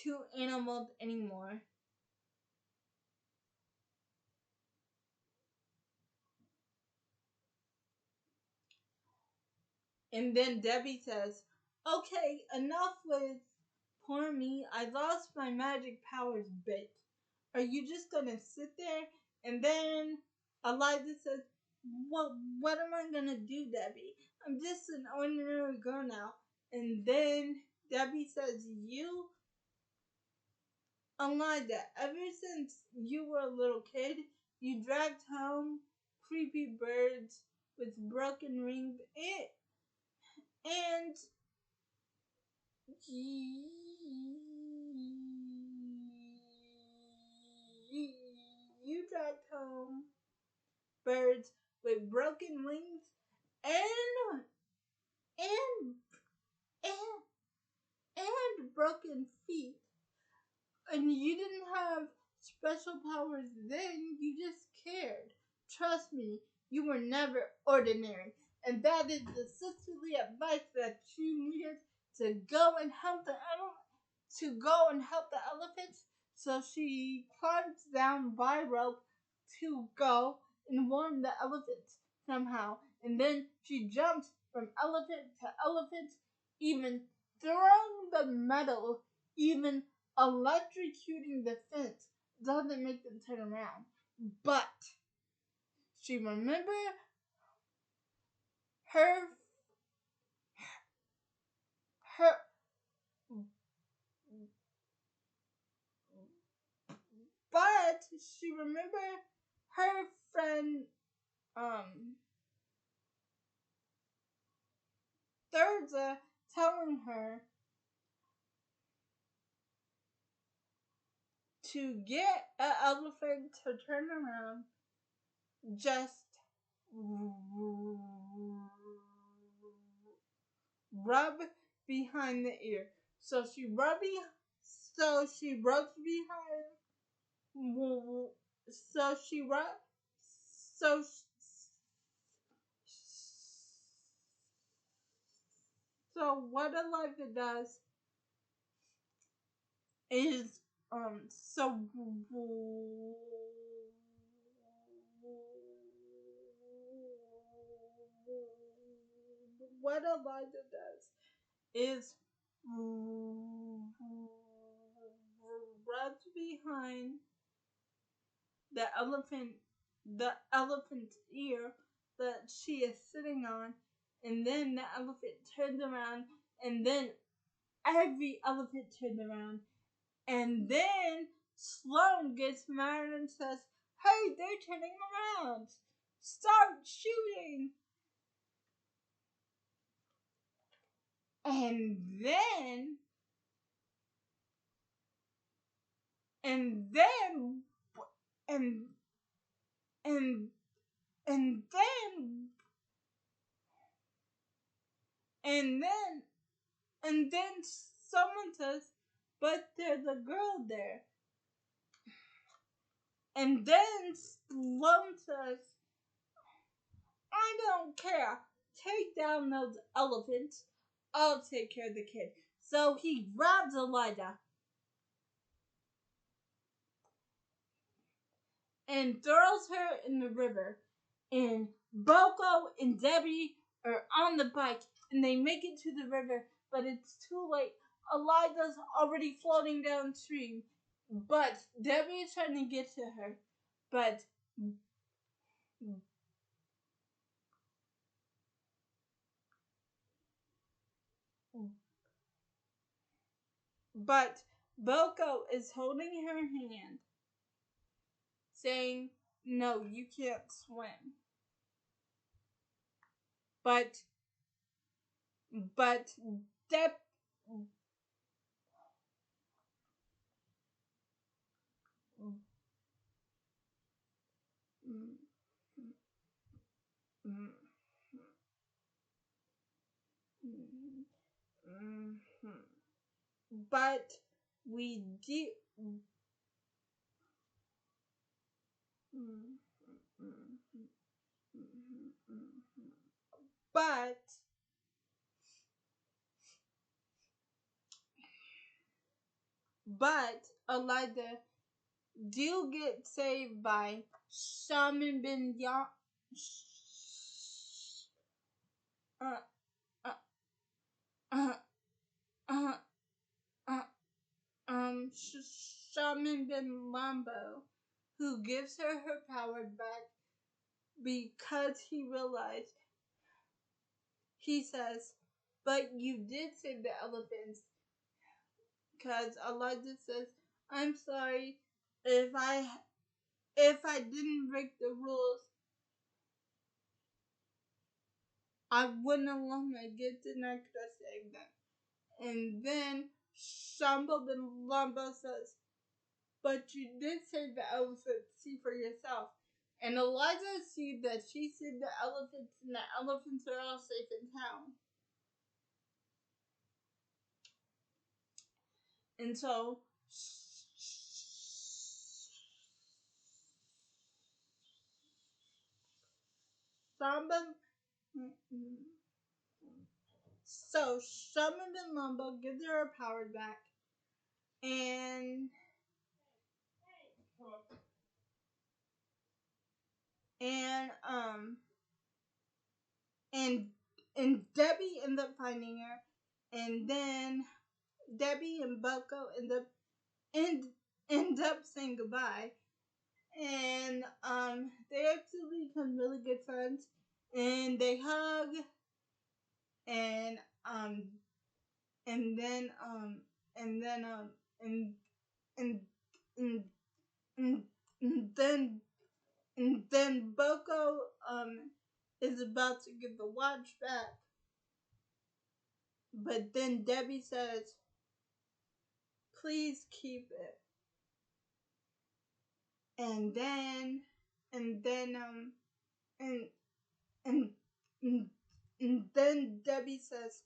to animals anymore. And then Debbie says, okay, enough with poor me. I lost my magic powers bit. Are you just gonna sit there? And then Eliza says, what am I gonna do, Debbie? I'm just an ordinary girl now. And then Debbie says, you, Eliza, ever since you were a little kid, you dragged home creepy birds with broken wings and you dragged home birds with broken wings and and and and broken feet, and you didn't have special powers then. You just cared. Trust me, you were never ordinary, and that is the sisterly advice that you needed to go and help the elephants. So she climbs down by rope to go and warn the elephants somehow, and then she jumps from elephant to elephant, even throwing the metal, even electrocuting the fence doesn't make them turn around. But she remembered her her but she remembered her friend Thirza telling her to get an elephant to turn around, just rub behind the ear. So she rubs behind. So she rub. So so what Elijah does is so what Elijah does is rubs behind the elephant's ear that she is sitting on, and then the elephant turns around, and then every elephant turns around, and then Sloane gets mad and says, "Hey, they're turning around! Start shooting!" And then, and then, and and and then, and then, and then someone says, "But there's a girl there." And then Sloane says, "I don't care. Take down those elephants. I'll take care of the kid." So he grabs Elijah and throws her in the river. And Boko and Debbie are on the bike and they make it to the river, but it's too late. Elijah's already floating downstream, but Debbie is trying to get to her. But Boko is holding her hand, saying, "No, you can't swim." But Deb but we do but Elijah do get saved by Shaman bin Ya uh, uh, uh, uh, uh, Shaman bin Lambo, who gives her power back because he realized, he says, "But you did save the elephants." Because Elijah says, "I'm sorry, if I didn't break the rules, I wouldn't have let my get and I could have saved them." And then Shamba bin Lumba says, "But you did save the elephants, see for yourself." And Elijah sees that she saved the elephants and the elephants are all safe in town. And so Shamba Shaman bin Lumba gives her power back, and and um and Debbie ends up finding her, and then Debbie and Boko end up saying goodbye, and they actually become really good friends, and they hug, and and then and then and and and, and, and then Boko is about to give the watch back, but then Debbie says, "Please keep it." And then and then and and and then Debbie says,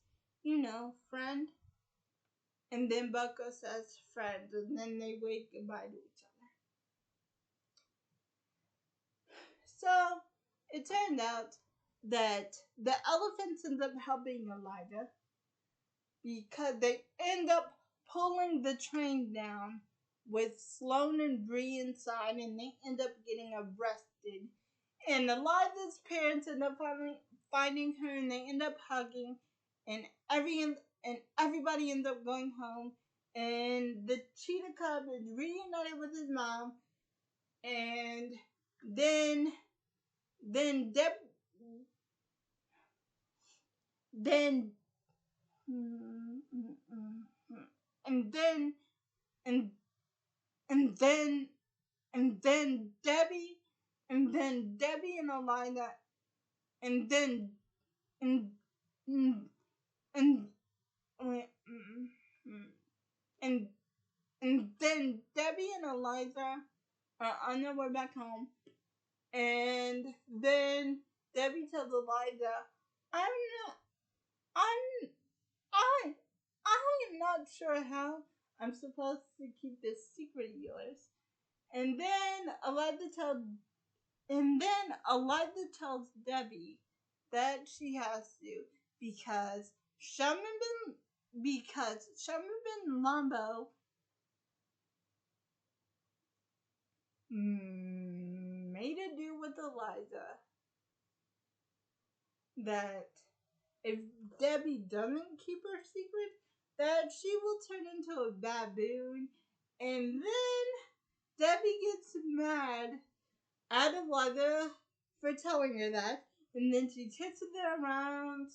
"Friend." And then Boko says, "Friend," and then they wave goodbye to each other. So it turned out that the elephants end up helping Elijah because they end up pulling the train down with Sloane and Bree inside, and they end up getting arrested. And Elijah's parents end up finding her, and they end up hugging, and everybody ends up going home, and the cheetah cub is reunited with his mom, and then Deb then and then and and then and then Debbie and Elida and then and and and and and then Debbie and Eliza are on their way back home, and then Debbie tells Eliza, "I'm not, I'm, I am not sure how I'm supposed to keep this secret of yours." And then Eliza tells Debbie that she has to because Shaman bin Lambo made a deal with Eliza that if Debbie doesn't keep her secret, that she will turn into a baboon. And then Debbie gets mad at Eliza for telling her that, and then she chases it around,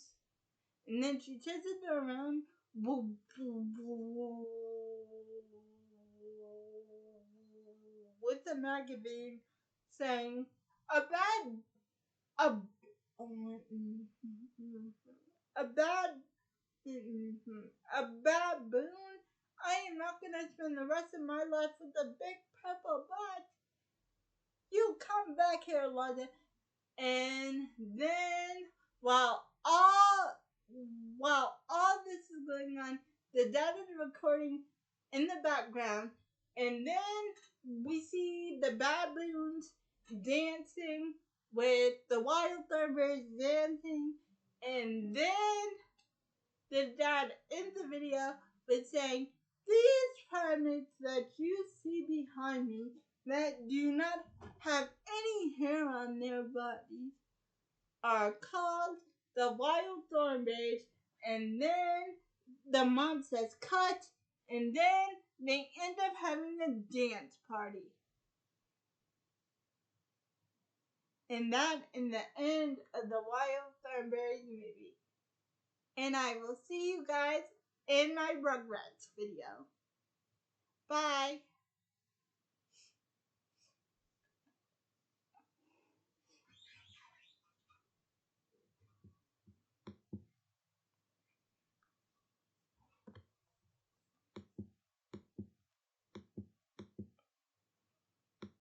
with the magazine saying a bad a a bad a baboon. I am not gonna spend the rest of my life with a big purple butt. You come back here, Eliza. And then while all this is going on, the dad is recording in the background, and then we see the baboons dancing with the wild thornberries dancing, and then the dad ends the video with saying, "These primates that you see behind me that do not have any hair on their bodies are called the wild thornberries." And then the mom says cut, and then they end up having a dance party. And that in the end of the Wild Thornberry movie. And I will see you guys in my Rugrats video. Bye.